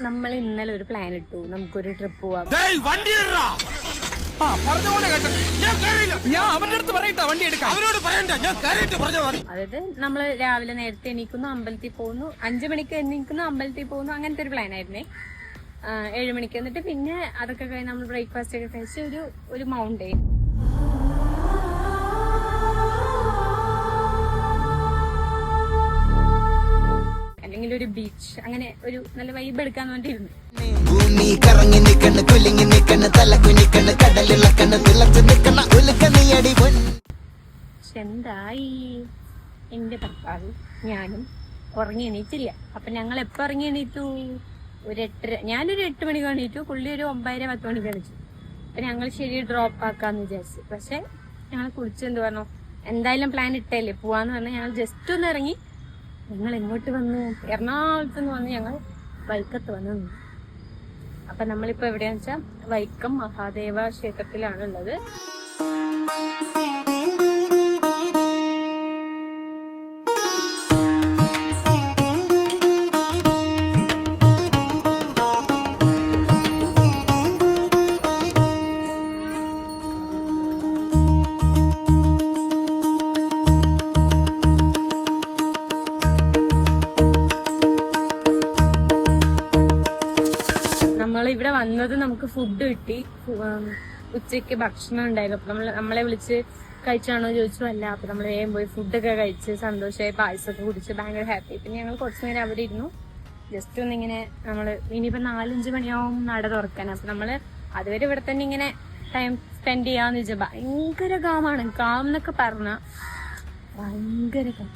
നമ്മൾ ഇന്നലെ ഒരു പ്ലാൻ ഇട്ടു, നമുക്കൊരു ട്രിപ്പ് പോവാം. അതായത് നമ്മള് രാവിലെ നേരത്തെ എണീക്കുന്നു, അമ്പലത്തിൽ പോകുന്നു, 5 മണിക്ക് എണീക്കുന്നു, അമ്പലത്തിൽ പോകുന്നു, അങ്ങനത്തെ ഒരു പ്ലാൻ ആയിരുന്നേ. 7 മണിക്ക് എന്നിട്ട് പിന്നെ അതൊക്കെ കഴിഞ്ഞ് നമ്മൾ ബ്രേക്ക്ഫാസ്റ്റ് ഒക്കെ കഴിച്ച് ഒരു മൗണ്ടെയിൻ, അല്ലെങ്കിൽ ഒരു ബീച്ച്, അങ്ങനെ ഒരു നല്ല വൈബ് എടുക്കാന്ന് വേണ്ടിയിരുന്നു. പക്ഷെ എന്തായി, എന്റെ ഭർത്താവ് ഞാനും ഉറങ്ങി എണീറ്റില്ല. അപ്പൊ ഞങ്ങൾ എപ്പോ ഇറങ്ങി എണീറ്റു? ഒരു 8:30. ഞാനൊരു 8 മണിക്ക് എണീറ്റു, പുള്ളി ഒരു 9:10 മണിക്ക് എണീച്ചു. അപ്പൊ ഞങ്ങൾ ശരി ഡ്രോപ്പ് ആക്കാന്ന് വിചാരിച്ചു. പക്ഷെ ഞങ്ങൾ കുളിച്ചെന്ത് പറഞ്ഞു, എന്തായാലും പ്ലാൻ ഇട്ടല്ലേ പോവാന്ന് പറഞ്ഞാൽ ഞങ്ങൾ ജസ്റ്റ് ഒന്ന് ഇറങ്ങി. ഞങ്ങൾ എങ്ങോട്ട് വന്നു? എറണാകുളത്ത് നിന്ന് വന്ന് ഞങ്ങൾ വൈക്കത്ത് വന്നു. അപ്പൊ നമ്മളിപ്പോ എവിടെയാന്ന് വെച്ചാൽ വൈക്കം മഹാദേവ ക്ഷേത്രത്തിലാണുള്ളത്. നമ്മളിവിടെ വന്നത് നമുക്ക് ഫുഡ് കിട്ടി, ഉച്ചയ്ക്ക് ഭക്ഷണം ഉണ്ടായിരുന്നു. അപ്പൊ നമ്മളെ വിളിച്ച് കഴിച്ചാണോ ചോദിച്ചു. അല്ല. അപ്പൊ നമ്മൾ വേഗം പോയി ഫുഡൊക്കെ കഴിച്ച് സന്തോഷമായി, പായസമൊക്കെ കുടിച്ച് ഭയങ്കര ഹാപ്പി. പിന്നെ ഞങ്ങൾ കുറച്ചു നേരം അവിടെ ഇരുന്നു, ജസ്റ്റ് ഒന്നിങ്ങനെ. നമ്മള് ഇനിയിപ്പോ 4-5 മണിയാവും നട തുറക്കാൻ. അപ്പൊ നമ്മള് അതുവരെ ഇവിടെ തന്നെ ഇങ്ങനെ ടൈം സ്പെൻഡ് ചെയ്യാന്ന് വെച്ചാൽ ഭയങ്കര കാമാണ്. കാം എന്നൊക്കെ പറഞ്ഞ ഭയങ്കര കാം.